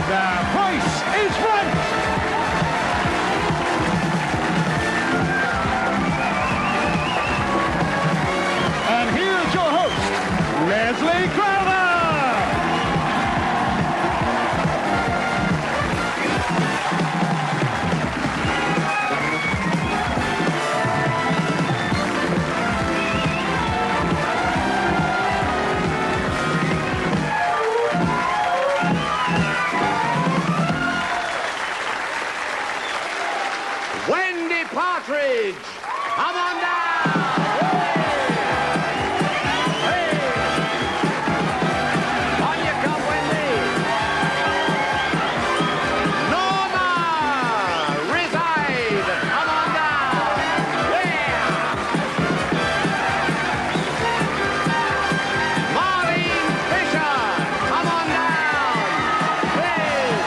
The Price is Right! And here's your host, Leslie Crowther! Wendy Partridge, come on down! Hey! On you come, Wendy! Norma Reside, come on down! Yeah! Marlene Fisher, come on down! Please!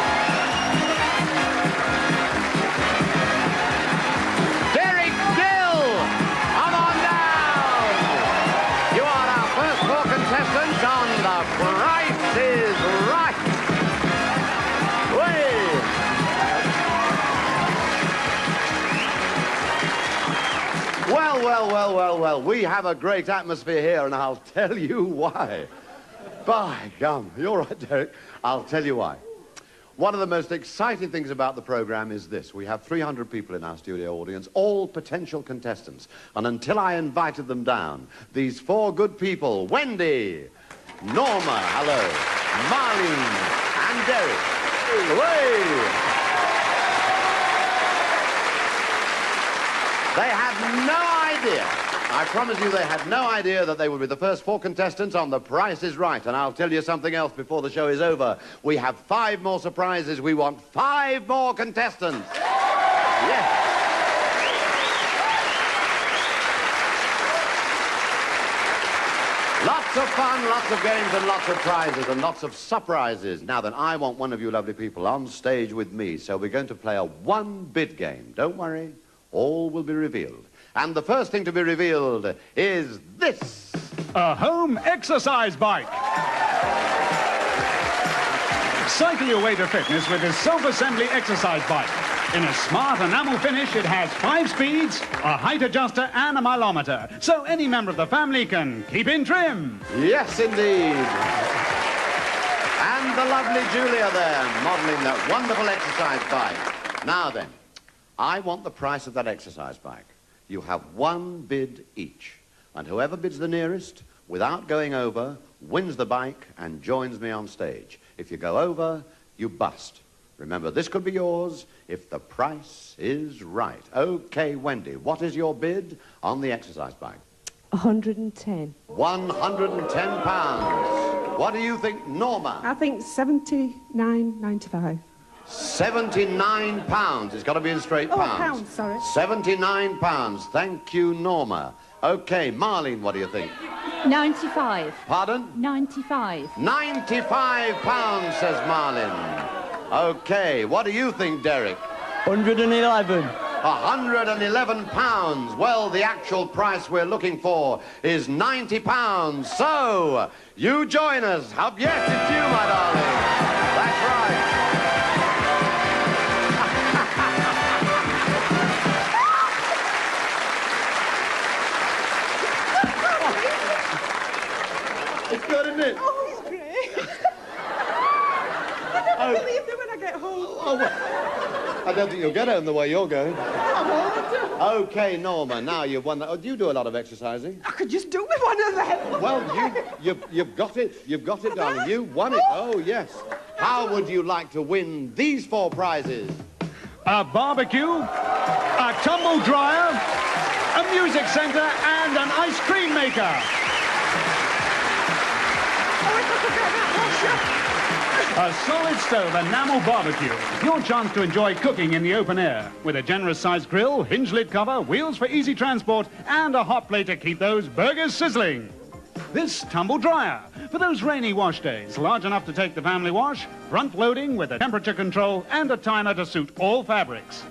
Derek Gill, come on down. You are our first four contestants on The Price is Right. Way. Well, we have a great atmosphere here, and I'll tell you why. By gum, you're right, Derek. I'll tell you why. One of the most exciting things about the program is this. We have 300 people in our studio audience, all potential contestants. And until I invited them down, these four good people, Wendy, Norma, hello, Marlene, and Derek. Away. They had no idea. I promise you they had no idea that they would be the first four contestants on The Price is Right. And I'll tell you something else before the show is over. We have 5 more surprises. We want 5 more contestants. Yes. Lots of fun, lots of games, and lots of prizes, and lots of surprises. Now then, I want one of you lovely people on stage with me, so we're going to play a one-bid game. Don't worry, all will be revealed. And the first thing to be revealed is this. A home exercise bike. Cycle your way to fitness with this self-assembly exercise bike. In a smart enamel finish, it has 5 speeds, a height adjuster, and a mileometer, so any member of the family can keep in trim. Yes, indeed. And the lovely Julia there, modelling that wonderful exercise bike. Now then, I want the price of that exercise bike. You have one bid each, and whoever bids the nearest, without going over, wins the bike and joins me on stage. If you go over, you bust. Remember, this could be yours if the price is right. Okay, Wendy, what is your bid on the exercise bike? 110. 110 pounds. What do you think, Norma? I think 79.95. 79 pounds. It's got to be in straight pounds. Pounds, sorry. 79 pounds. Thank you, Norma. Okay, Marlene, what do you think? 95. Pardon? 95. 95 pounds, says Marlene. Okay, what do you think, Derek? 111. 111 pounds. Well, the actual price we're looking for is 90 pounds. So, you join us. Yes, it's you, my darling. That's right. It's good, isn't it? Oh, it's great. I don't believe it when I get home. Oh, well, I don't think you'll get home the way you're going. I won't. Okay, Norma, now you've won that. Oh, do you do a lot of exercising? I could just do with one of them. Well, you've got it. You've got it, darling. You won it. Oh, yes. How would you like to win these 4 prizes? A barbecue, a tumble dryer, a music centre, and an ice cream maker. Oh, if I could get that washer. A solid stove enamel barbecue. Your chance to enjoy cooking in the open air. With a generous-sized grill, hinge lid cover, wheels for easy transport, and a hot plate to keep those burgers sizzling. This tumble dryer. For those rainy wash days, large enough to take the family wash, front-loading with a temperature control and a timer to suit all fabrics.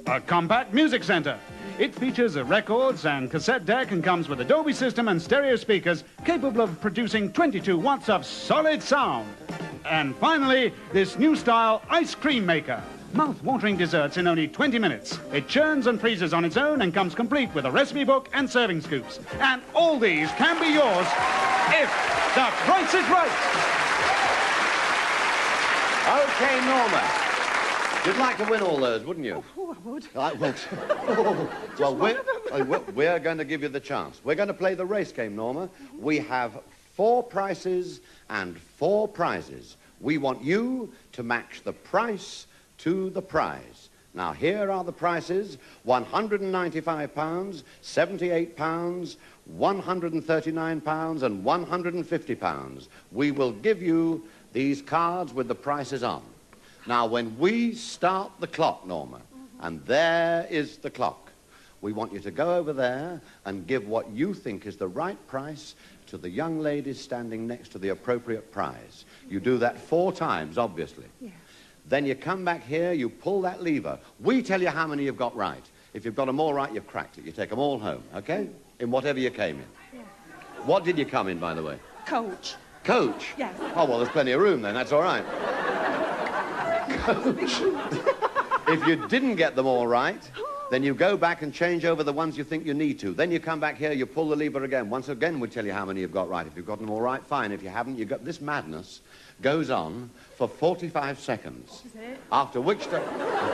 A compact music center. It features a records and cassette deck and comes with a Dolby system and stereo speakers capable of producing 22 watts of solid sound. And finally, this new style ice cream maker. Mouth-watering desserts in only 20 minutes. It churns and freezes on its own and comes complete with a recipe book and serving scoops. And all these can be yours if the price is right. Okay, Norma. You'd like to win all those, wouldn't you? Oh, I would. We're going to give you the chance. We're going to play the race game, Norma. We have 4 prices and 4 prizes. We want you to match the price to the prize. Now, here are the prices: £195, £78, £139 and £150. We will give you these cards with the prices on. Now, when we start the clock, Norma, and there is the clock, we want you to go over there and give what you think is the right price to the young ladies standing next to the appropriate prize. You do that 4 times, obviously. Yeah. Then you come back here, you pull that lever. We tell you how many you've got right. If you've got them all right, you've cracked it. You take them all home, okay? In whatever you came in. Yeah. What did you come in, by the way? Coach. Coach? Yes. Oh, well, there's plenty of room then. That's all right. Coach. If you didn't get them all right, then you go back and change over the ones you think you need to. Then you come back here, you pull the lever again. Once again, we tell you how many you've got right. If you've got them all right, fine. If you haven't, you got this madness goes on for 45 seconds. Is it? After which time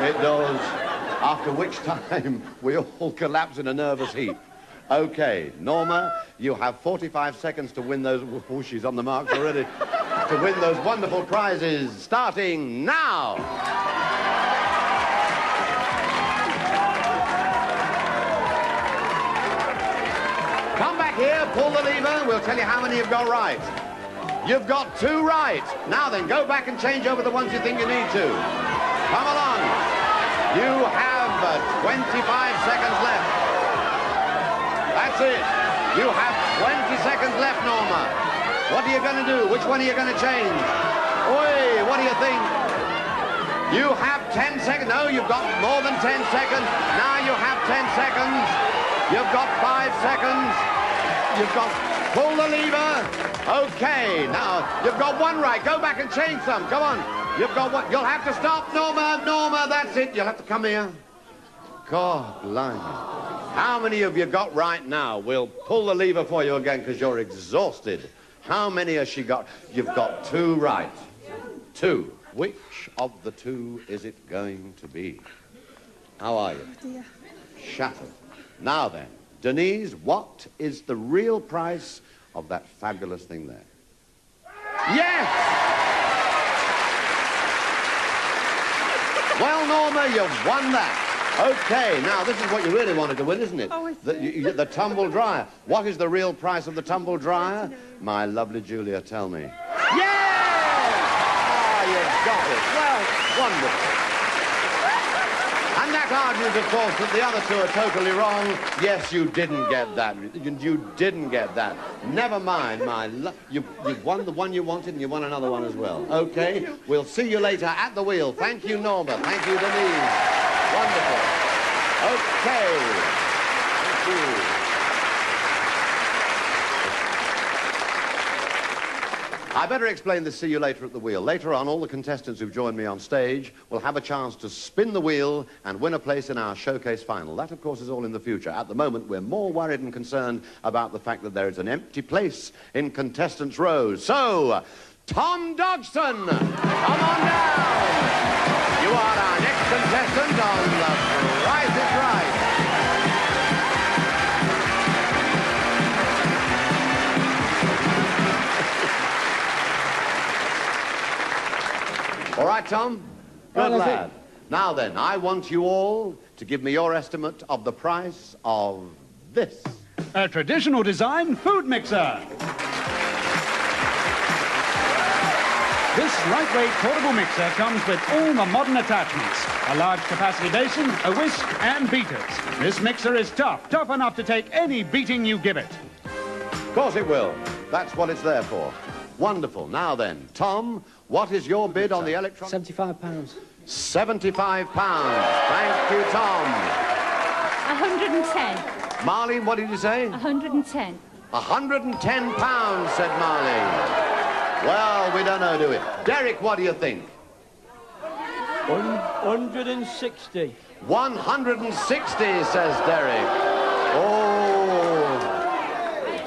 it does. After which time we all collapse in a nervous heap. Okay, Norma, you have 45 seconds to win those. Oh, she's on the marks already. To win those wonderful prizes, starting now. Come back here, pull the lever. We'll tell you how many you've got right. You've got 2 right. Now then, go back and change over the ones you think you need to. Come along. You have 25 seconds left. That's it. You have 20 seconds left, Norma. What are you going to do? Which one are you going to change? Oi, what do you think? You have 10 seconds. No, you've got more than 10 seconds. Now you have 10 seconds. You've got 5 seconds. You've got... Pull the lever. Okay, now, you've got 1 right. Go back and change some. Come on. You've got 1. You'll have to stop, Norma. Norma, that's it. You'll have to come here. God, blimey. How many of you got right now? We'll pull the lever for you again because you're exhausted. How many has she got? You've got 2 right. 2. Which of the 2 is it going to be? How are you? Oh, dear. Shattered. Now then, Denise, what is the real price of that fabulous thing there? Yes! Well, Norma, you've won that. Okay, now this is what you really wanted to win, isn't it? Oh, it's the tumble dryer. What is the real price of the tumble dryer? My lovely Julia, tell me. Yes! Ah, you've got it. Well, wonderful. And that argues, of course, that the other 2 are totally wrong. Yes, you didn't get that. You didn't get that. Never mind, you've won the one you wanted and you won another one as well. Okay? We'll see you later at the wheel. Thank you, Norma. Thank you, Denise. Wonderful. Okay. Thank you. I better explain this see you later at the wheel. Later on, all the contestants who've joined me on stage will have a chance to spin the wheel and win a place in our showcase final. That, of course, is all in the future. At the moment, we're more worried and concerned about the fact that there is an empty place in contestants' rows. So, Tom Dodgson, come on down. You are our next contestant on The Price is Right. All right, Tom? Good lad. Now then, I want you all to give me your estimate of the price of this. A traditional design food mixer. This lightweight portable mixer comes with all the modern attachments. A large capacity basin, a whisk, and beaters. This mixer is tough enough to take any beating you give it. Of course it will. That's what it's there for. Wonderful. Now then, Tom, what is your bid on the electron? £75. £75. Thank you, Tom. 110. Marlene, what did you say? 110. £110, said Marlene. Well, we don't know, do we? Derek, what do you think? 160. 160, says Derek. Oh,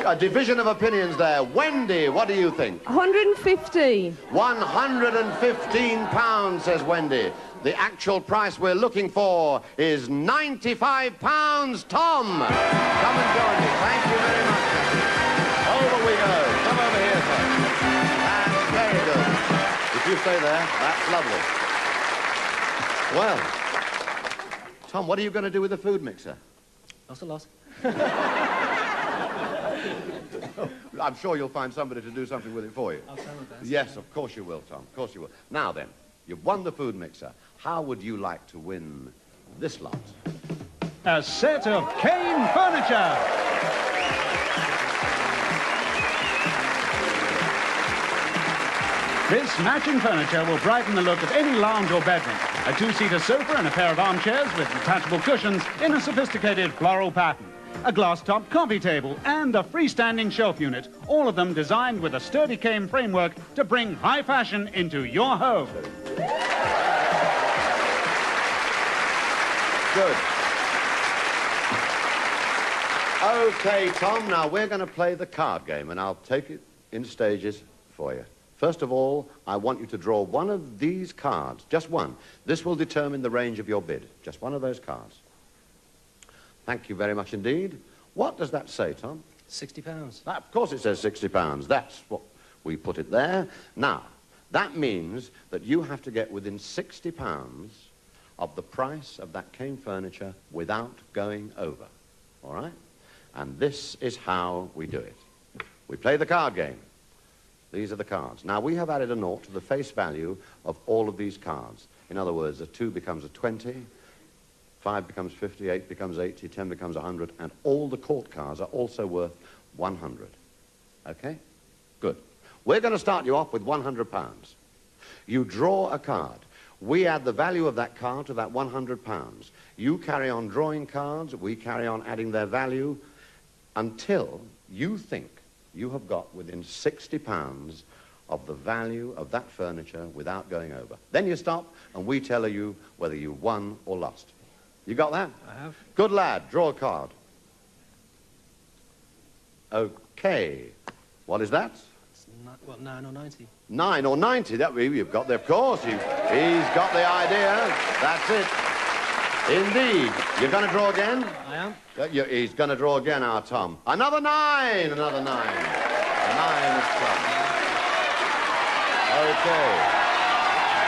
a division of opinions there. Wendy, what do you think? 115. 115 pounds, says Wendy. The actual price we're looking for is 95 pounds. Tom, come and join me. Thank you very much. Over we go. Come over here, Tom. That's very good. If you stay there, that's lovely. Well, Tom, what are you going to do with the food mixer? Loss a loss. I'm sure you'll find somebody to do something with it for you. I'll try my best. Yes, of course you will, Tom. Of course you will. Now then, you've won the food mixer. How would you like to win this lot? A set of Kane furniture. This matching furniture will brighten the look of any lounge or bedroom. A two-seater sofa and a pair of armchairs with detachable cushions in a sophisticated floral pattern. A glass-top coffee table and a freestanding shelf unit, all of them designed with a sturdy Kane framework to bring high fashion into your home. Good. Okay, Tom, now we're going to play the card game, and I'll take it in stages for you. First of all, I want you to draw one of these cards, just one. This will determine the range of your bid, just one of those cards. Thank you very much indeed. What does that say, Tom? £60. Of course it says £60. That's what we put it there. Now, that means that you have to get within £60 of the price of that Kane furniture without going over. All right? And this is how we do it. We play the card game. These are the cards. Now, we have added a naught to the face value of all of these cards. In other words, a 2 becomes a 20, 5 becomes 50, 8 becomes 80, 10 becomes 100, and all the court cards are also worth 100. Okay? Good. We're going to start you off with £100. You draw a card. We add the value of that card to that £100. You carry on drawing cards. We carry on adding their value until you think you have got within £60 of the value of that furniture without going over. Then you stop, and we tell you whether you won or lost. You got that? I have. Good lad. Draw a card. Okay. What is that? It's not, what, 9 or 90? 9 or 90. That you've got there, of course. He's got the idea. That's it. Indeed. You're going to draw again? I am. He's going to draw again, our Tom. Another 9. Another 9. 9 of clubs. Okay.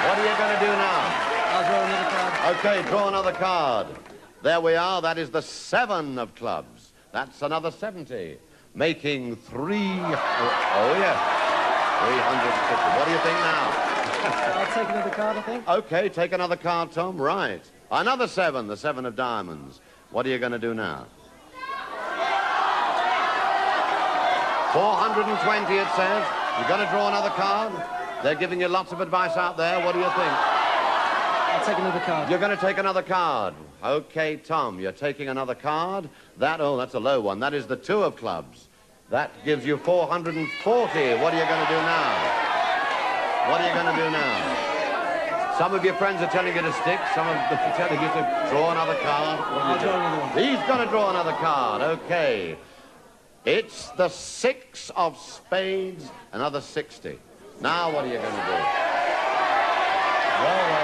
What are you going to do now? I'll draw another card. Okay, draw another card. There we are. That is the 7 of clubs. That's another 70. Making 300. Oh, yes. 350. What do you think now? I'll take another card, I think. Okay, take another card, Tom. Right. Another 7, the 7 of diamonds. What are you going to do now? 420, it says. You're going to draw another card? They're giving you lots of advice out there. What do you think? I'll take another card. You're going to take another card. Okay, Tom, you're taking another card. That's a low one. That is the 2 of clubs. That gives you 440. What are you going to do now? What are you going to do now? Some of your friends are telling you to stick. Some of them are telling you to draw another card. I'll draw another one. He's going to draw another card. Okay. It's the 6 of spades, another 60. Now what are you going to do? Well.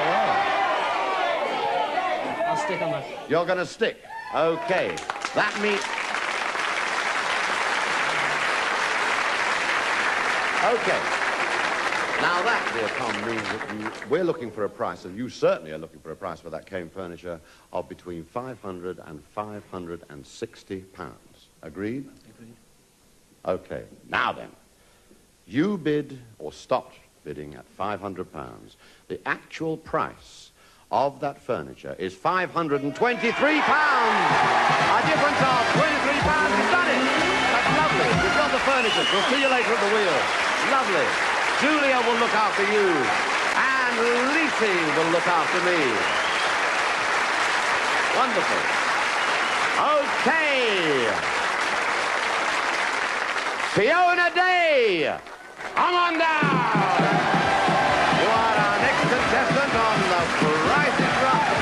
I'll stick on that. You're going to stick. Okay. That means... Okay. Now that, dear Tom, means that we're looking for a price, and you certainly are looking for a price for that Kane furniture of between £500 and £560. Agreed? Agreed. Okay. Now then, you bid or stopped bidding at £500. The actual price of that furniture is £523. A difference of £23. You've done it. That's lovely. You've got the furniture. We'll see you later at the wheel. Lovely. Julia will look after you. And Lisi will look after me. Wonderful. Okay. Fiona Day. Come on down! You are our next contestant on The Price is Right.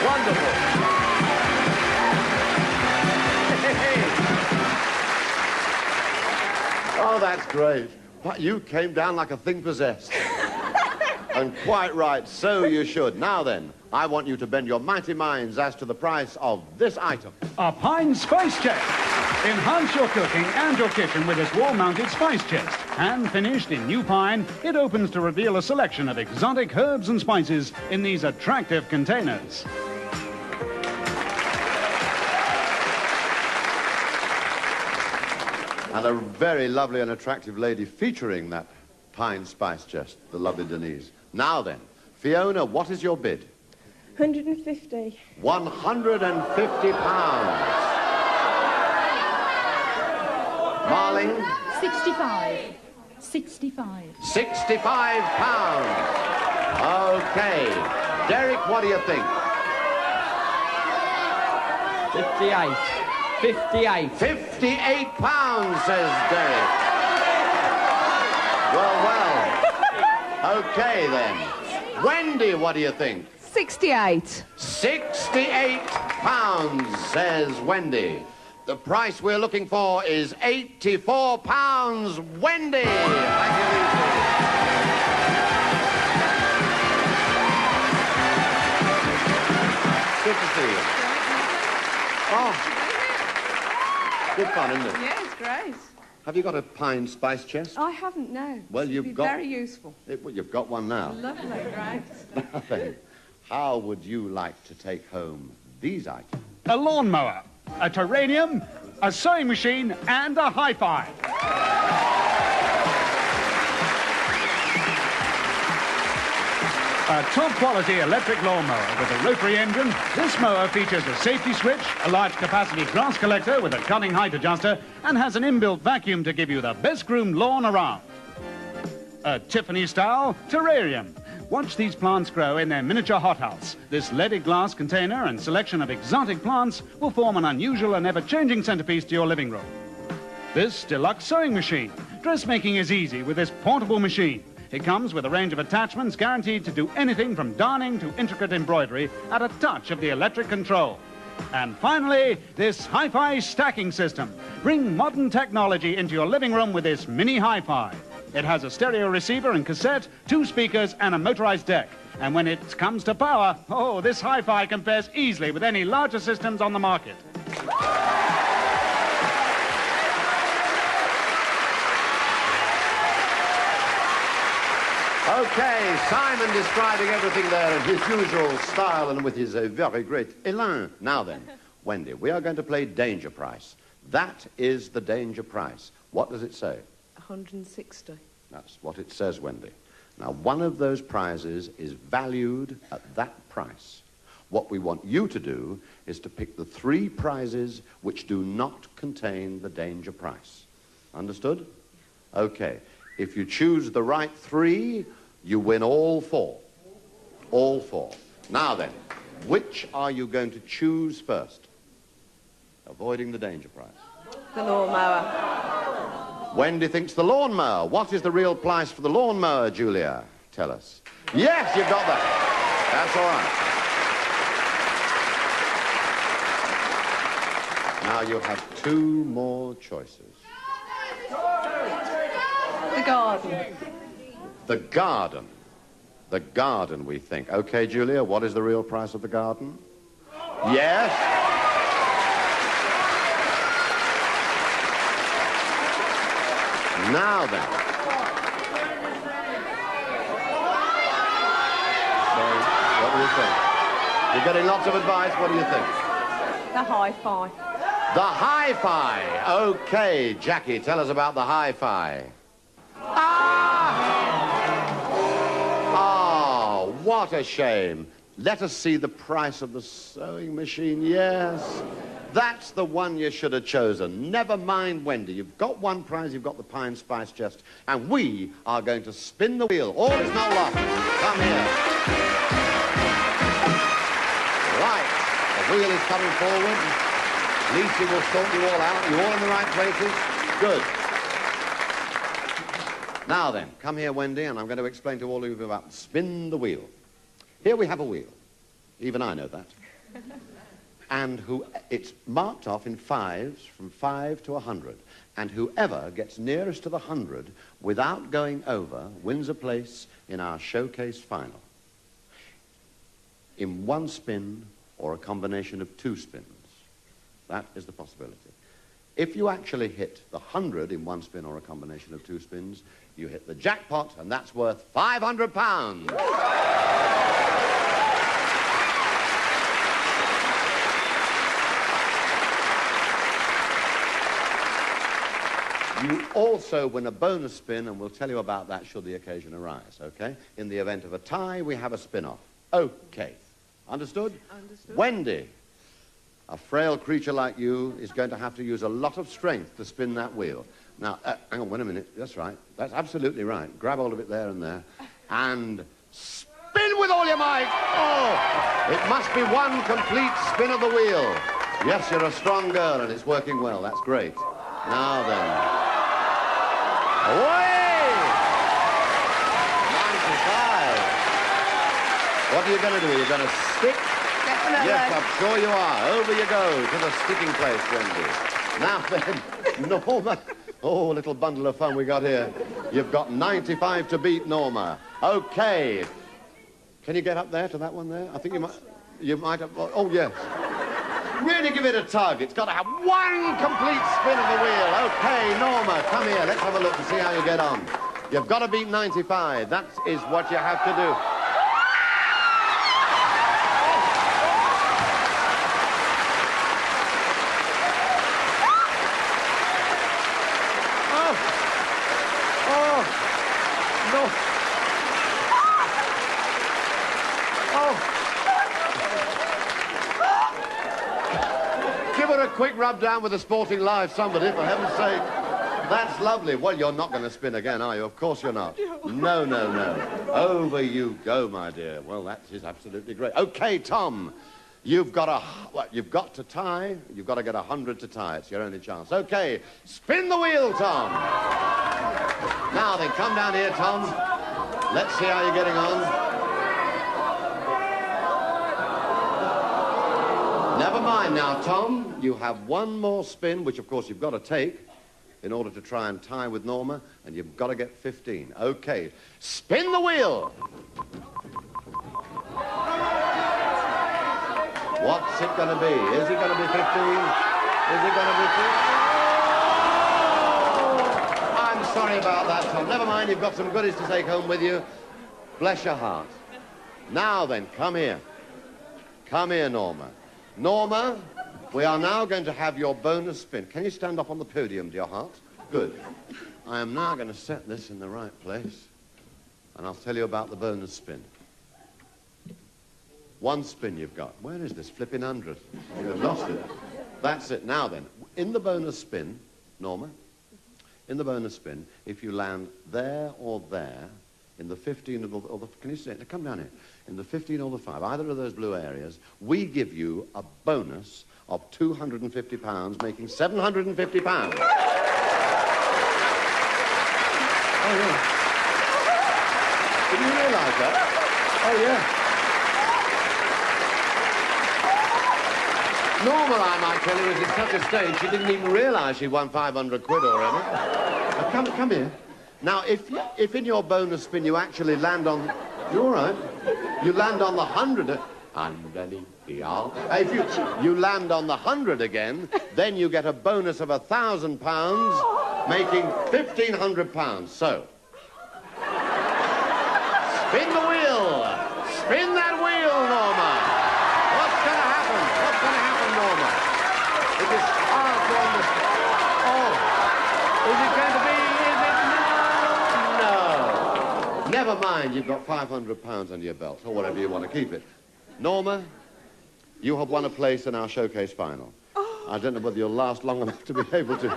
Wonderful. Oh, that's great. But you came down like a thing possessed. And quite right, so you should. Now then, I want you to bend your mighty minds as to the price of this item. A Pine Spice Chest. Enhance your cooking and your kitchen with this wall-mounted spice chest. Hand-finished in new pine, it opens to reveal a selection of exotic herbs and spices in these attractive containers. And a very lovely and attractive lady featuring that pine spice chest, the lovely Denise. Now then, Fiona, what is your bid? 150. 150 pounds. Marling? 65. 65. 65 pounds. Okay. Derek, what do you think? 58. 58. 58 pounds, says Derek. Well. Okay, then. Wendy, what do you think? 68. 68 pounds, says Wendy. The price we're looking for is 84 pounds. Wendy! Thank you, Lucy. Good to see you. Oh. Good fun, isn't it? Yeah, it's great. Have you got a pine spice chest? I haven't, no. Well, It'd you've be got... very useful. Well, you've got one now. Lovely, great. Now then, how would you like to take home these items? A lawnmower, a terrarium, a sewing machine, and a hi-fi. A top-quality electric lawnmower with a rotary engine. This mower features a safety switch, a large-capacity grass collector with a cutting height adjuster, and has an inbuilt vacuum to give you the best-groomed lawn around. A Tiffany-style terrarium. Watch these plants grow in their miniature hothouse. This leaded glass container and selection of exotic plants will form an unusual and ever-changing centerpiece to your living room. This deluxe sewing machine. Dressmaking is easy with this portable machine. It comes with a range of attachments guaranteed to do anything from darning to intricate embroidery at a touch of the electric control. And finally, this hi-fi stacking system. Bring modern technology into your living room with this mini hi-fi. It has a stereo receiver and cassette, 2 speakers, and a motorized deck. And when it comes to power, oh, this hi-fi compares easily with any larger systems on the market. Okay, Simon describing everything there in his usual style and with his very great élan. Now then, Wendy, we are going to play Danger Price. That is the danger price. What does it say? 160. That's what it says, Wendy. Now, one of those prizes is valued at that price. What we want you to do is to pick the 3 prizes which do not contain the danger price. Understood? Okay. If you choose the right 3, you win all 4. All 4. Now then, which are you going to choose first? Avoiding the danger price. The lawnmower. Wendy thinks the lawnmower. What is the real price for the lawnmower, Julia? Tell us. Yes, you've got that. That's all right. Now you have 2 more choices. The garden. The garden. The garden, we think. Okay, Julia, what is the real price of the garden? Yes? Now then. So, what do you think? You're getting lots of advice. What do you think? The hi-fi. The hi-fi. Okay, Jackie, tell us about the hi-fi. Oh, what a shame. Let us see the price of the sewing machine. Yes, that's the one you should have chosen. Never mind, Wendy. You've got one prize. You've got the pine spice chest. And we are going to spin the wheel. All is not lost. Come here. Right. The wheel is coming forward. Lucy will sort you all out. You're all in the right places. Good. Now then, come here, Wendy, and I'm going to explain to all of you about spin the wheel. Here we have a wheel. Even I know that. And it's marked off in fives from 5 to 100. And whoever gets nearest to the 100 without going over wins a place in our showcase final. In one spin or a combination of 2 spins. That is the possibility. If you actually hit the 100 in one spin or a combination of 2 spins, you hit the jackpot, and that's worth £500. You also win a bonus spin, and we'll tell you about that should the occasion arise, okay? In the event of a tie, we have a spin-off. Okay. Understood? Understood. Wendy, a frail creature like you is going to have to use a lot of strength to spin that wheel. Now, hang on, wait a minute. That's right. That's absolutely right. Grab hold of it there and there. And spin with all your might. Oh, it must be one complete spin of the wheel. Yes, you're a strong girl, and it's working well. That's great. Now then. Away! 95. What are you going to do? You're going to stick? Definitely. Yes, I'm sure you are. Over you go to the sticking place, Wendy. Now then, Norma. Oh, little bundle of fun we got here. You've got 95 to beat, Norma. Okay. Can you get up there to that one there? I think you might have... Oh, yes. Really give it a tug. It's got to have one complete spin of the wheel. Okay, Norma, come here. Let's have a look and see how you get on. You've got to beat 95. That is what you have to do. Quick rub down with a Sporting Life, somebody, for heaven's sake. That's lovely. Well, you're not going to spin again, are you? Of course you're not. No, no, no. Over you go, my dear. Well, that is absolutely great. Okay, Tom, you've got to tie. You've got to get 100 to tie. It's your only chance. Okay, spin the wheel, Tom. Now then, come down here, Tom. Let's see how you're getting on. Never mind now, Tom. You have one more spin, which, of course, you've got to take in order to try and tie with Norma, and you've got to get 15. Okay, spin the wheel. What's it going to be? Is it going to be 15? Is it going to be 15? Oh! I'm sorry about that, Tom. Never mind, you've got some goodies to take home with you. Bless your heart. Now then, come here. Come here, Norma. Norma, we are now going to have your bonus spin. Can you stand up on the podium, dear heart? Good. I am now going to set this in the right place, and I'll tell you about the bonus spin. One spin you've got. Where is this flipping 100? You've lost it. That's it. Now then, in the bonus spin, Norma, in the bonus spin, if you land there or there, in the 15 or the, can you see it? Come down here. In the 15 or the 5, either of those blue areas, we give you a bonus of £250, making £750. Oh, yeah. Didn't you realise that? Oh, yeah. Norma, I might tell you, is at such a stage, she didn't even realise she won 500 quid already. Come here. Now, if in your bonus spin you actually land on... You're all right. You land on the 100... Underneath the arm. If you land on the 100 again, then you get a bonus of £1,000, making £1,500. So, spin the wheel. Spin that wheel, Norma. What's going to happen? What's going to happen, Norma? It is hard to understand. Oh, is it going to be? Is it? No. Never mind. You've got £500 under your belt, or whatever you want to keep it. Norma, you have won a place in our showcase final. Oh. I don't know whether you'll last long enough to be able to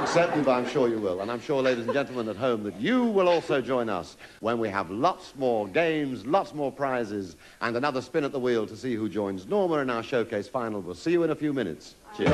accept me, but I'm sure you will. And I'm sure, ladies and gentlemen at home, that you will also join us when we have lots more games, lots more prizes, and another spin at the wheel to see who joins Norma in our showcase final. We'll see you in a few minutes. Cheers.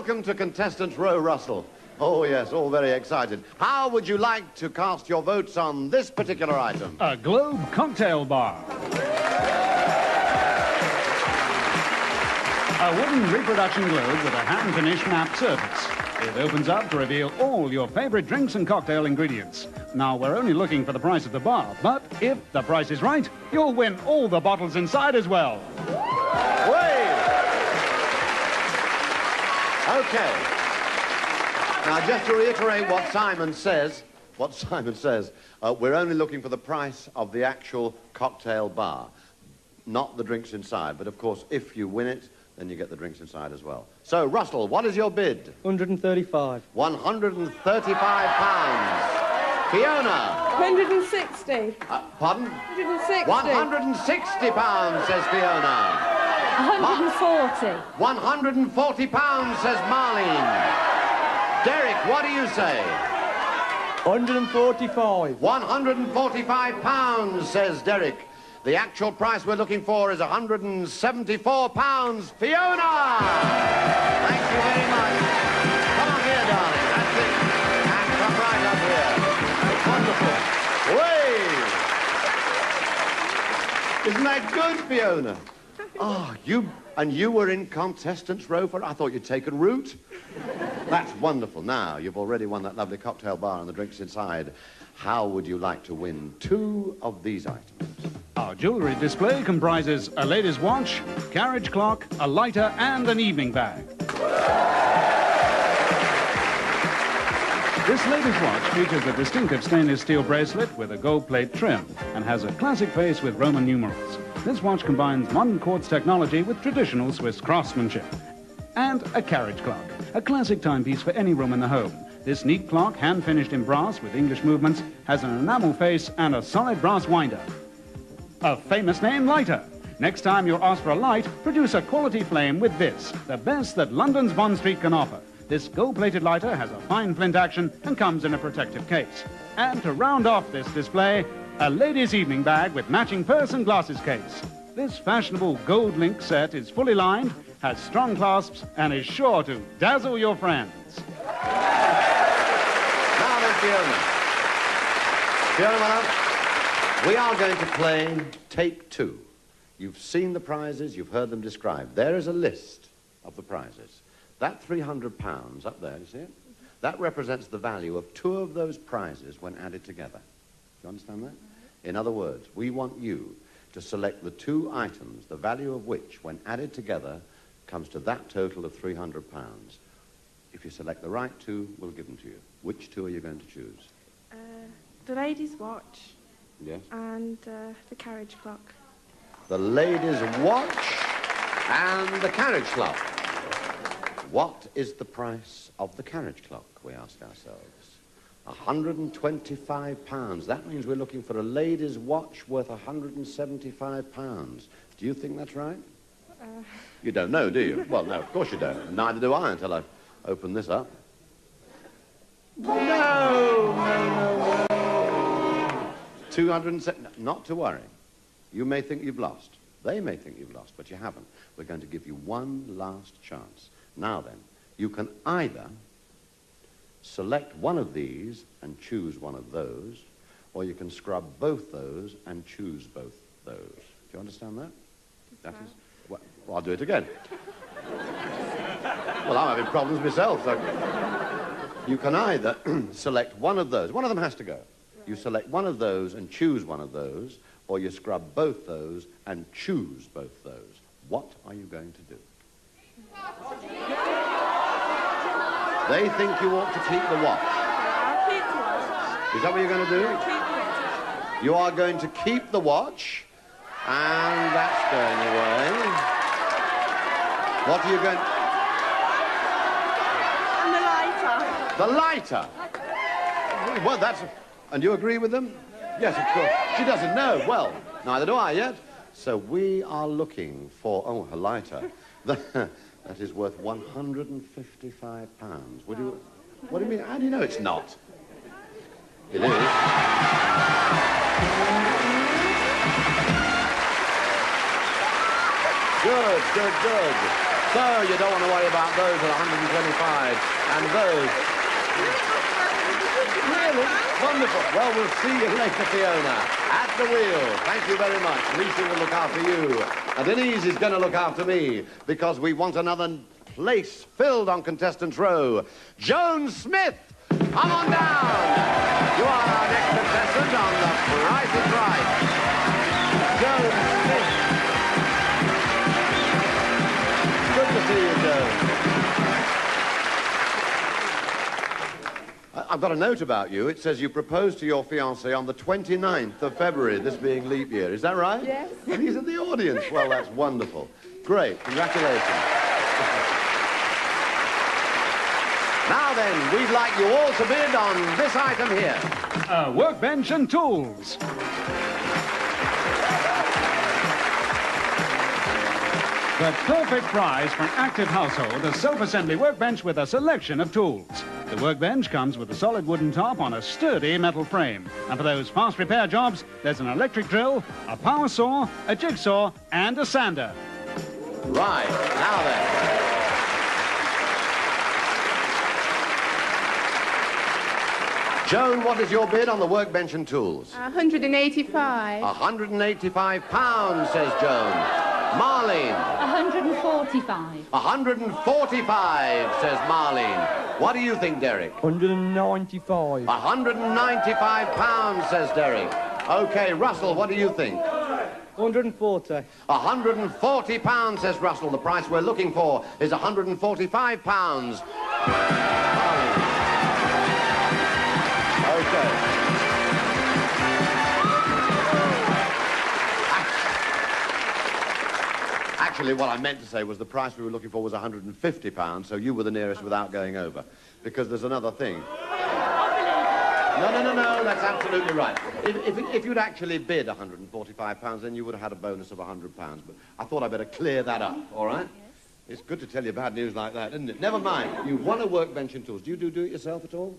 welcome to Contestants Row, Russell. Oh, yes, all very excited. How would you like to cast your votes on this particular item? A Globe cocktail bar. A wooden reproduction globe with a hand-finished matte surface. It opens up to reveal all your favorite drinks and cocktail ingredients. Now, we're only looking for the price of the bar, but if the price is right, you'll win all the bottles inside as well. Wait! Okay. Now, just to reiterate what Simon says, we're only looking for the price of the actual cocktail bar, not the drinks inside. But, of course, if you win it, then you get the drinks inside as well. So, Russell, what is your bid? 135. £135. Fiona? 160. Pardon? 160. £160, says Fiona. 140. £140, says Marlene. Derek, what do you say? 145. £145, says Derek. The actual price we're looking for is £174. Fiona! Thank you very much. Come on here, darling. That's it. And come right up here. That's wonderful. Way! Isn't that good, Fiona? Oh, you were in Contestants Row for... I thought you'd taken root. That's wonderful. Now, you've already won that lovely cocktail bar and the drinks inside. How would you like to win 2 of these items? Our jewellery display comprises a lady's watch, carriage clock, a lighter, and an evening bag. This lady's watch features a distinctive stainless steel bracelet with a gold plate trim and has a classic face with Roman numerals. This watch combines modern quartz technology with traditional Swiss craftsmanship. And a carriage clock, a classic timepiece for any room in the home. This neat clock, hand-finished in brass with English movements, has an enamel face and a solid brass winder. A famous name lighter. Next time you're asked for a light, produce a quality flame with this, the best that London's Bond Street can offer. This gold-plated lighter has a fine flint action and comes in a protective case. And to round off this display, a lady's evening bag with matching purse and glasses case. This fashionable gold link set is fully lined, has strong clasps, and is sure to dazzle your friends. Now then, Fiona. Fiona, my love, we are going to play Take 2. You've seen the prizes, you've heard them described. There is a list of the prizes. That £300 up there, you see it? That represents the value of 2 of those prizes when added together. Do you understand that? In other words, we want you to select the 2 items, the value of which, when added together, comes to that total of £300. If you select the right 2, we'll give them to you. Which 2 are you going to choose? The lady's watch. Yes? And the carriage clock. The lady's watch and the carriage clock. What is the price of the carriage clock, we ask ourselves? £125. That means we're looking for a lady's watch worth £175. Do you think that's right? You don't know, do you? Well, no, of course you don't. Neither do I until I open this up. No. 207. Not to worry. You may think you've lost. They may think you've lost, but you haven't. We're going to give you one last chance. Now then, you can either select one of these and choose one of those, or you can scrub both those and choose both those. Do you understand that? That is... Well, I'll do it again. Well, I'm having problems myself, so... You can either select one of those. One of them has to go. You select one of those and choose one of those, or you scrub both those and choose both those. What are you going to do? They think you ought to keep the watch. I'll keep the watch. Is that what you're going to do? I'll keep the watch. You are going to keep the watch, and that's going away. What are you going... And the lighter. The lighter. Well, that's... And you agree with them? Yes, of course. She doesn't know. Well, neither do I yet. So we are looking for... Oh, a lighter. That is worth £155. Would you... What do you mean? How do you know it's not? It is. Good. So you don't want to worry about those at 125. And those... Really? Wonderful. Well, we'll see you later, Fiona, at the wheel. Thank you very much. Lucy will look after you. And Denise is going to look after me, because we want another place filled on Contestants Row. Joan Smith, come on down. You are our next contestant on The Price is Right. Joan Smith. Good to see you, Joan. I've got a note about you. It says you proposed to your fiancé on the 29th of February, this being leap year. Is that right? Yes. And he's in the audience. Well, that's wonderful. Great. Congratulations. Now then, we'd like you all to bid on this item here. A workbench and tools. The perfect prize for an active household, a self-assembly workbench with a selection of tools. The workbench comes with a solid wooden top on a sturdy metal frame. And for those fast repair jobs, there's an electric drill, a power saw, a jigsaw, and a sander. Right. Now then. Joan, what is your bid on the workbench and tools? 185. 185 pounds, says Joan. Marlene. 145. 145, says Marlene. What do you think, Derek? 195. 195 pounds, says Derek. Okay, Russell, what do you think? 140. 140 pounds, says Russell. The price we're looking for is 145 pounds. Marlene. Okay. Actually, what I meant to say was the price we were looking for was 150 pounds, so you were the nearest without going over. Because there's another thing. No, that's absolutely right. If you'd actually bid 145 pounds, then you would have had a bonus of 100 pounds. But I thought I'd better clear that up, all right? Yes. It's good to tell you bad news like that, isn't it? Never mind. You've won a workbench and tools. Do you do it yourself at all?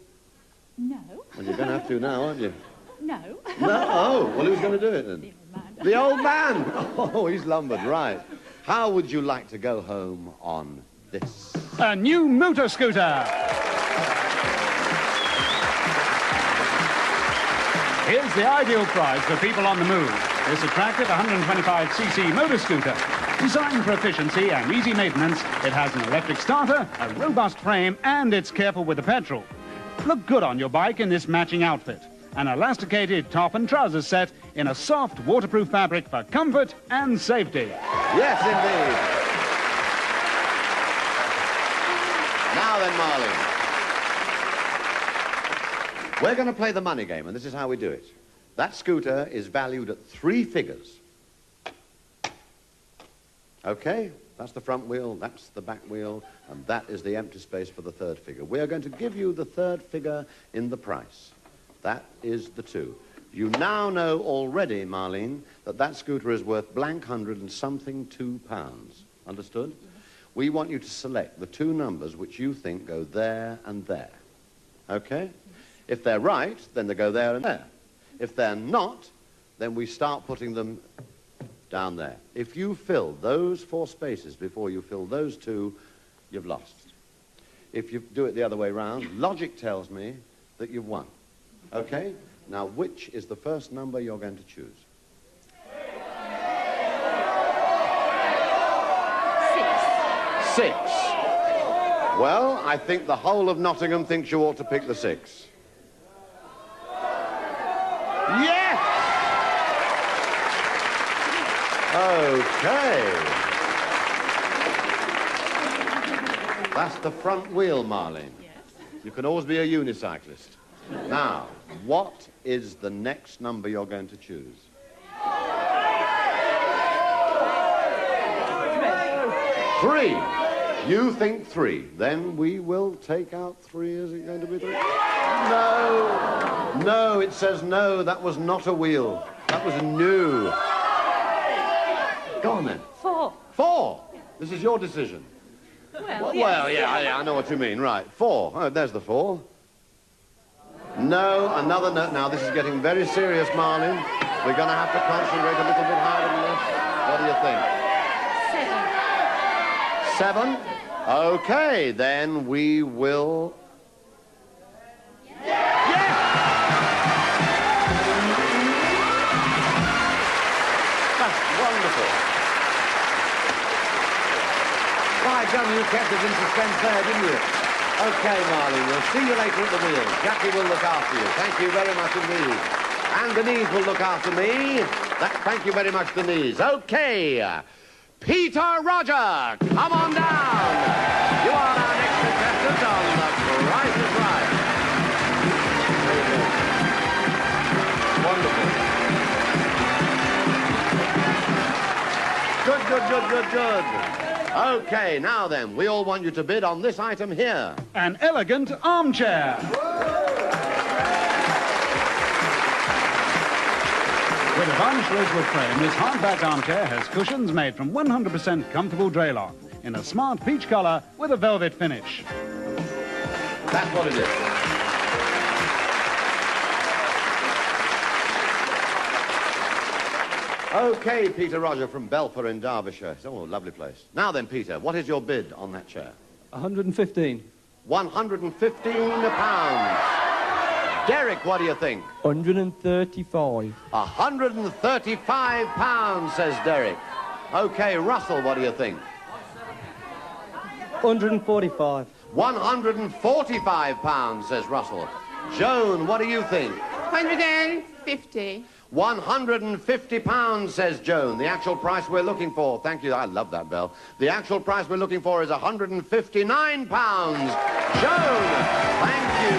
No. Well, you're going to have to now, aren't you? No. No? Oh, well, who's going to do it then? The old man. The old man! Oh, he's lumbered, right. How would you like to go home on this? A new motor scooter. Here's the ideal prize for people on the move. This attractive 125cc motor scooter. Designed for efficiency and easy maintenance, it has an electric starter, a robust frame, and it's careful with the petrol. Look good on your bike in this matching outfit. An elasticated top and trousers set in a soft, waterproof fabric for comfort and safety. Yes, indeed. Now then, Marlene. We're going to play the money game, and this is how we do it. That scooter is valued at 3 figures. Okay? That's the front wheel, that's the back wheel, and that is the empty space for the third figure. We are going to give you the third figure in the price. That is the 2. You now know already, Marlene, that that scooter is worth blank hundred and something £2. Understood? Yes. We want you to select the 2 numbers which you think go there and there. Okay? Yes. If they're right, then they go there and there. If they're not, then we start putting them down there. If you fill those 4 spaces before you fill those 2, you've lost. If you do it the other way round, logic tells me that you've won. Okay? Now, which is the first number you're going to choose? 6. 6. Well, I think the whole of Nottingham thinks you ought to pick the 6. Yes! Okay. That's the front wheel, Marlene. Yes. You can always be a unicyclist. Now, what is the next number you're going to choose? 3. You think 3. Then we will take out 3. Is it going to be 3? No. No, it says no. That was not a wheel. That was new. Go on then. 4. 4. This is your decision. Well, yeah, I know what you mean. Right. 4. Oh, there's the 4. No, another no. Now, this is getting very serious, Marlene. We're going to have to concentrate a little bit harder than this. What do you think? 7. 7. Okay, then we will... Yes! That's wonderful. By John, you kept us in suspense there, didn't you? Okay, Marlene, we'll see you later at the wheel. Jackie will look after you. Thank you very much indeed. And Denise will look after me. Thank you very much, Denise. Okay. Peter Roger, come on down. You are our next contestant on The Price is Right. Wonderful. Good. Okay, now then, we all want you to bid on this item here. An elegant armchair. With a varnished rosewood frame, this hardback armchair has cushions made from 100% comfortable Draylon in a smart peach colour with a velvet finish. That's what it is. Okay, Peter Roger from Belper in Derbyshire. Oh, lovely place. Now then, Peter, what is your bid on that chair? 115. £115. Derek, what do you think? 135. £135, says Derek. Okay, Russell, what do you think? 145. £145, says Russell. Joan, what do you think? 150. £150, says Joan. The actual price we're looking for, thank you, I love that bell. The actual price we're looking for is £159. Joan, thank you.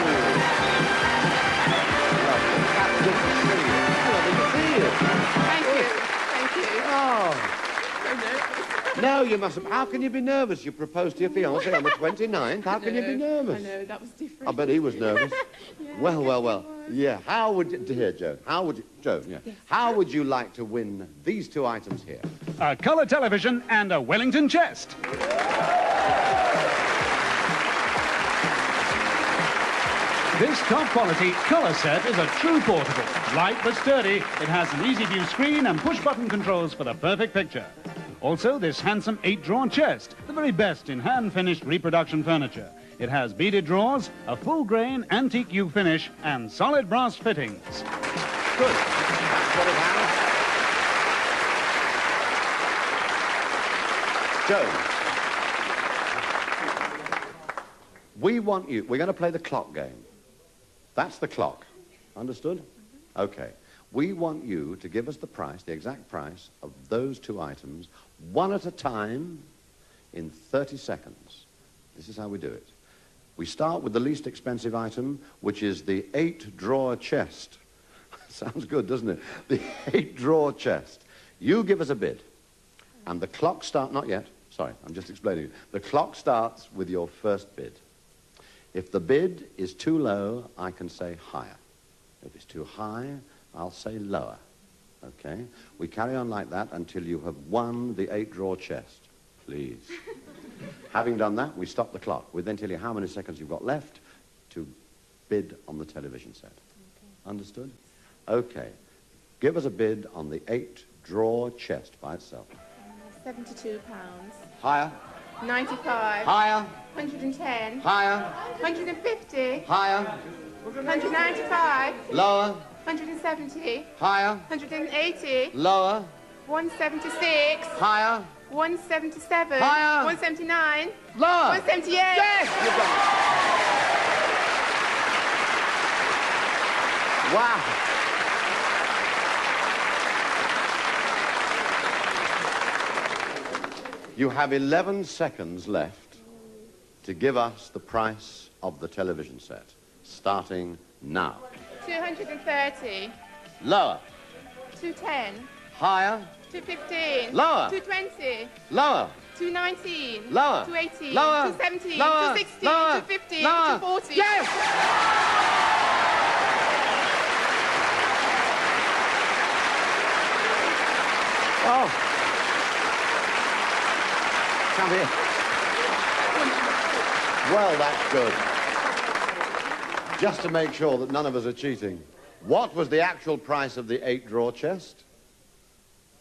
Lovely. That's good to see you. Lovely to see you. Thank you. Oh. So nervous. No, you mustn't. How can you be nervous? You proposed to your fiancé on the 29th. How can you be nervous? I know, that was different. I bet he was nervous. Yeah, Well. Yeah, how would you... Here, Joan. How would you... Joan, yeah. Yes. How would you like to win these two items here? A colour television and a Wellington chest. This top-quality colour set is a true portable. Light but sturdy, it has an easy-view screen and push-button controls for the perfect picture. Also, this handsome 8-drawer chest, the very best in hand-finished reproduction furniture. It has beaded drawers, a full-grain antique yew finish, and solid brass fittings. Good. That's what it has. Joan, we want you... We're going to play the clock game. That's the clock. Understood? Okay. We want you to give us the price, the exact price, of those two items, one at a time, in 30 seconds. This is how we do it. We start with the least expensive item, which is the 8-drawer chest. Sounds good, doesn't it? The 8-drawer chest. You give us a bid. And the clock starts... Not yet. Sorry, I'm just explaining. The clock starts with your first bid. If the bid is too low, I can say higher. If it's too high, I'll say lower. Okay? We carry on like that until you have won the 8-drawer chest. Please. Having done that, we stop the clock. We then tell you how many seconds you've got left to bid on the television set. Okay. Understood? Okay. Give us a bid on the 8-drawer chest by itself. £72. Higher. 95. Higher. 110. Higher. 150. Higher. 195. Lower. 170. Higher. 180. Lower. 176. Higher. 177. Higher. 179. Lower. 178. Yes! You've done it. Wow. You have 11 seconds left to give us the price of the television set, starting now. 230. Lower. 210. Higher. 215. Lower. 220. Lower. 219. Lower. 280. Lower. 270. Lower. 260. Lower. 250. Lower. 240. Yes! Oh. Come here. Well, that's good. Just to make sure that none of us are cheating, what was the actual price of the 8-drawer chest?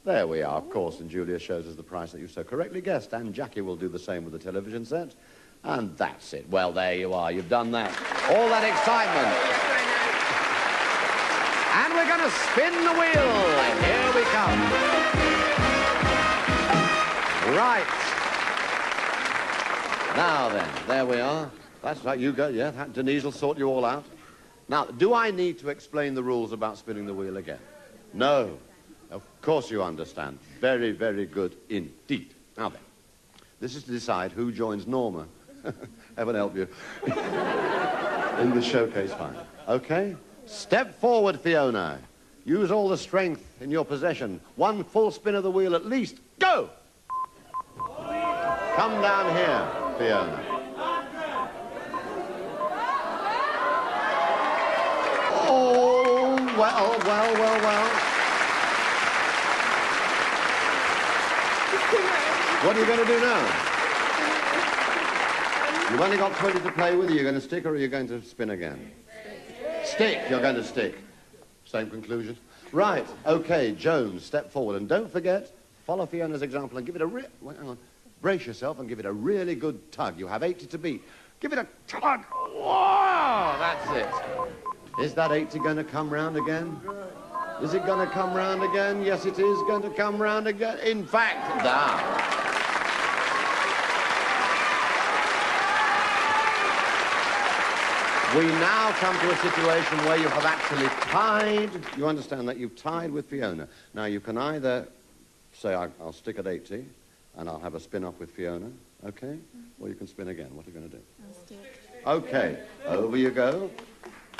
There we are, of course, and Julia shows us the price that you so correctly guessed, and Jackie will do the same with the television set. And that's it. Well, there you are. You've done that. All that excitement. And we're going to spin the wheel. Here we come. Right. Now then, there we are. That's right, you go. Yeah, Denise will sort you all out. Now, do I need to explain the rules about spinning the wheel again? No. Of course you understand. Very, very good indeed. Now then, this is to decide who joins Norma. Heaven help you. In the showcase final. Okay? Step forward, Fiona. Use all the strength in your possession. One full spin of the wheel at least. Go! Come down here, Fiona. Oh, well. What are you going to do now? You've only got 20 to play with. Are you going to stick or are you going to spin again? Stick. You're going to stick. Same conclusion. Right. Okay, Jones, step forward. And don't forget, follow Fiona's example and give it a hang on. Brace yourself and give it a really good tug. You have 80 to beat. Give it a tug. Whoa! That's it. Is that 80 going to come round again? Is it going to come round again? Yes, it is going to come round again. In fact, down. We now come to a situation where you have actually tied. You understand that you've tied with Fiona. Now, you can either say, I'll stick at 80, and I'll have a spin-off with Fiona, okay? Or you can spin again. What are you going to do? I'll stick. Okay, over you go.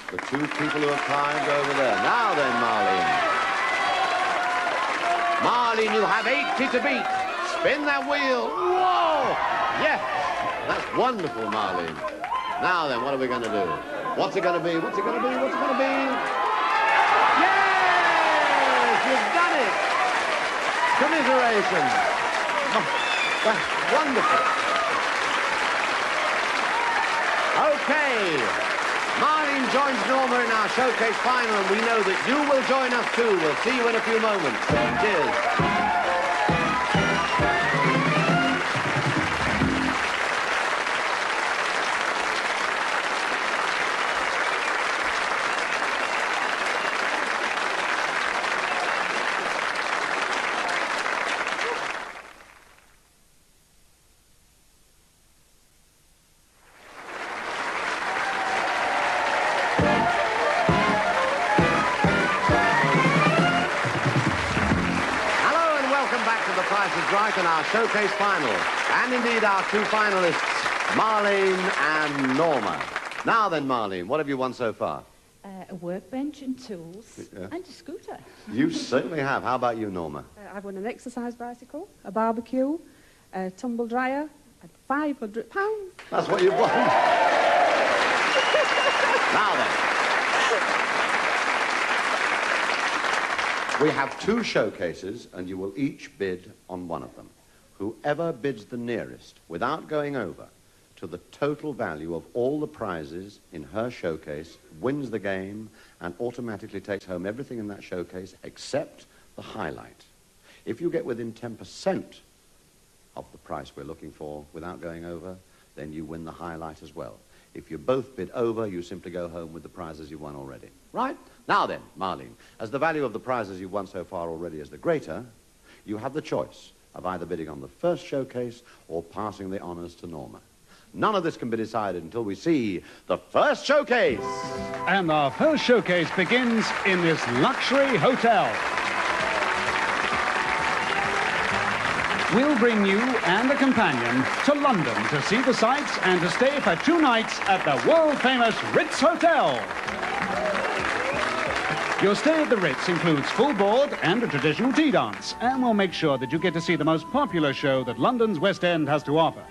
The two people who are tied over there. Now then, Marlene. Marlene, you have 80 to beat. Spin that wheel. Whoa! Yes! That's wonderful, Marlene. Now then, what are we going to do? What's it going to be? What's it going to be? What's it going to be? Yes! You've done it! Commiserations! Oh, that's wonderful. Okay. Marlene joins Norma in our showcase final, and we know that you will join us too. We'll see you in a few moments. Cheers. Right in our showcase final, and indeed our two finalists, Marlene and Norma. Now then, Marlene, what have you won so far? A workbench and tools and a scooter. You certainly have. How about you, Norma? I've won an exercise bicycle, a barbecue, a tumble dryer, and £500. That's what you've won. Now then. We have two showcases, and you will each bid on one of them. Whoever bids the nearest, without going over, to the total value of all the prizes in her showcase, wins the game and automatically takes home everything in that showcase except the highlight. If you get within 10% of the price we're looking for without going over, then you win the highlight as well. If you both bid over, you simply go home with the prizes you won already. Right? Now then, Marlene, as the value of the prizes you've won so far already is the greater, you have the choice of either bidding on the first showcase or passing the honors to Norma. None of this can be decided until we see the first showcase. And our first showcase begins in this luxury hotel. We'll bring you and a companion to London to see the sights and to stay for 2 nights at the world-famous Ritz Hotel. Your stay at the Ritz includes full board and a traditional tea dance, and we'll make sure that you get to see the most popular show that London's West End has to offer.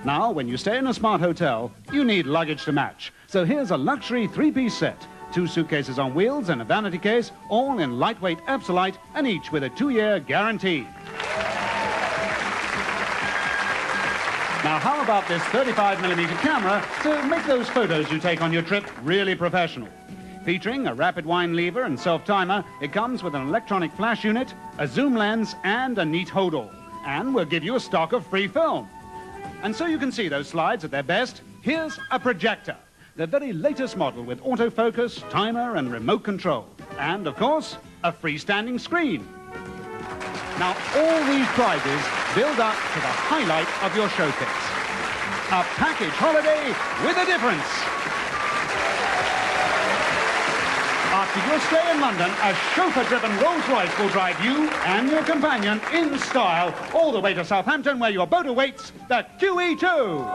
Now, when you stay in a smart hotel, you need luggage to match. So here's a luxury 3-piece set. 2 suitcases on wheels and a vanity case, all in lightweight Epsolite, and each with a 2-year guarantee. Now, how about this 35mm camera to make those photos you take on your trip really professional? Featuring a rapid wine lever and self-timer, it comes with an electronic flash unit, a zoom lens, and a neat hold-all. And we'll give you a stock of free film. And so you can see those slides at their best, here's a projector, the very latest model with autofocus, timer, and remote control. And, of course, a freestanding screen. Now, all these prizes build up to the highlight of your showcase. A package holiday with a difference. After your stay in London, a chauffeur-driven Rolls-Royce will drive you and your companion in style all the way to Southampton, where your boat awaits, the QE2.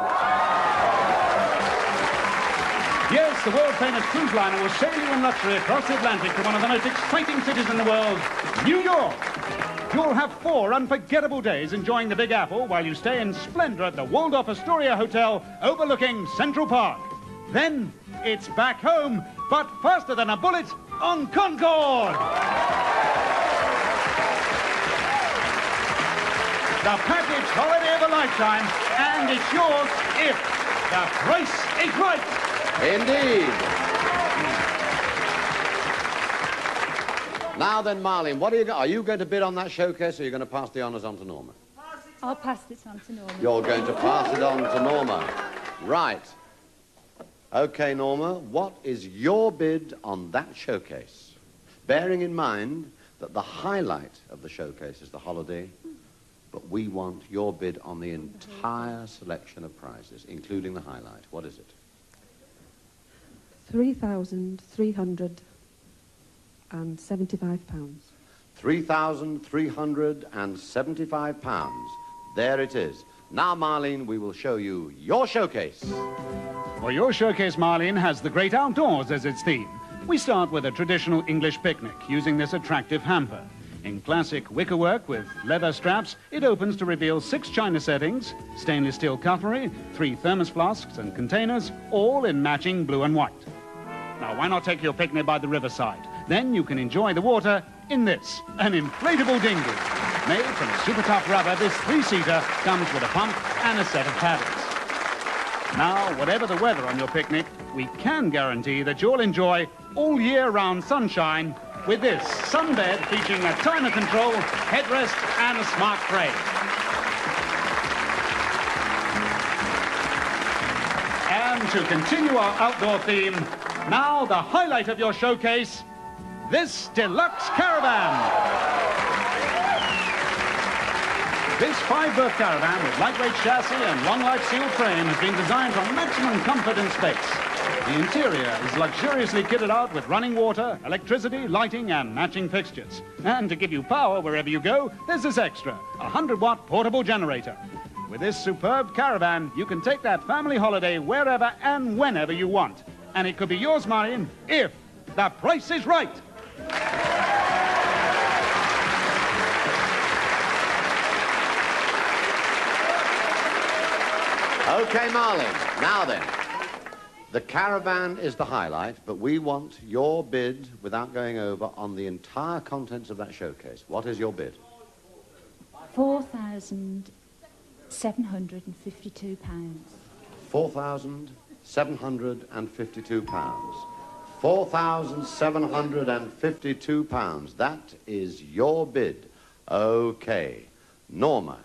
Yes, the world-famous cruise liner will sail you in luxury across the Atlantic to one of the most exciting cities in the world, New York. You'll have 4 unforgettable days enjoying the Big Apple while you stay in splendor at the Waldorf Astoria Hotel overlooking Central Park. Then it's back home, but faster than a bullet on Concorde. The package holiday of a lifetime, and it's yours if the price is right. Indeed. Now then, Marlene, what are you going to bid on that showcase, or are you going to pass the honours on to Norma? I'll pass this on to Norma. You're going to pass it on to Norma. Right. Okay, Norma, what is your bid on that showcase? Bearing in mind that the highlight of the showcase is the holiday, but we want your bid on the entire selection of prizes, including the highlight. What is it? £3,375. £3,375. There it is. Now, Marlene, we will show you your showcase. Well, your showcase, Marlene, has the great outdoors as its theme. We start with a traditional English picnic using this attractive hamper. In classic wickerwork with leather straps, it opens to reveal 6 china settings, stainless steel cutlery, 3 thermos flasks and containers, all in matching blue and white. Now, why not take your picnic by the riverside? Then you can enjoy the water in this, an inflatable dinghy. Made from super tough rubber, this 3-seater comes with a pump and a set of paddles. Now, whatever the weather on your picnic, we can guarantee that you'll enjoy all year-round sunshine with this sunbed featuring a timer control, headrest, and a smart frame. And to continue our outdoor theme, now the highlight of your showcase, this deluxe caravan. This 5-berth caravan with lightweight chassis and long-life sealed frame has been designed for maximum comfort and space. The interior is luxuriously kitted out with running water, electricity, lighting, and matching fixtures. And to give you power wherever you go, there's this extra, a 100-watt portable generator. With this superb caravan, you can take that family holiday wherever and whenever you want. And it could be yours, Marion, if the price is right. Okay, Marlene, now then. The caravan is the highlight, but we want your bid, without going over, on the entire contents of that showcase. What is your bid? £4,752. £4,752. £4,752. That is your bid. Okay. Norma,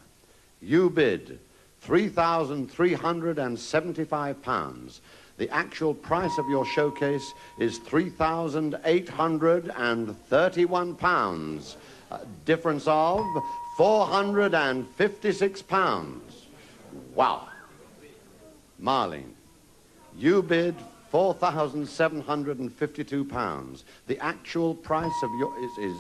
you bid £3,375. The actual price of your showcase is £3,831. Difference of £456. Wow. Marlene, you bid £4,752. The actual price of your is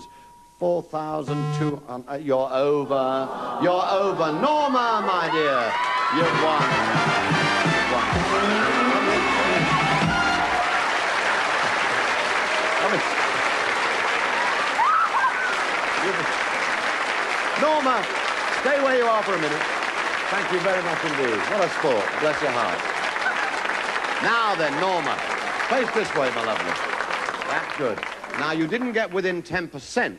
4,200. You're over. You're over. Norma, my dear, you've won. You've won. Norma, stay where you are for a minute. Thank you very much indeed. What a sport. Bless your heart. Now then, Norma, face this way, my lovely. That's good. Now, you didn't get within 10%.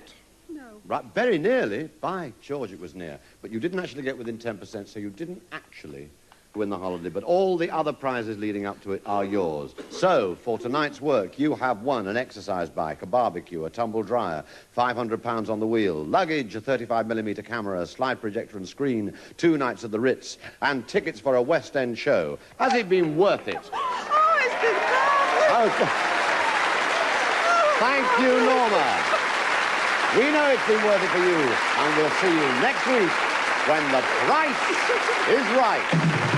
No. Right, very nearly. By George, it was near. But you didn't actually get within 10%, so you didn't actually win the holiday, but all the other prizes leading up to it are yours. So, for tonight's work, you have won an exercise bike, a barbecue, a tumble dryer, £500 on the wheel, luggage, a 35mm camera, a slide projector and screen, 2 nights at the Ritz, and tickets for a West End show. Has it been worth it? Oh, it's been marvellous. Okay. Thank you, Norma. We know it's been worth it for you, and we'll see you next week when the price is right.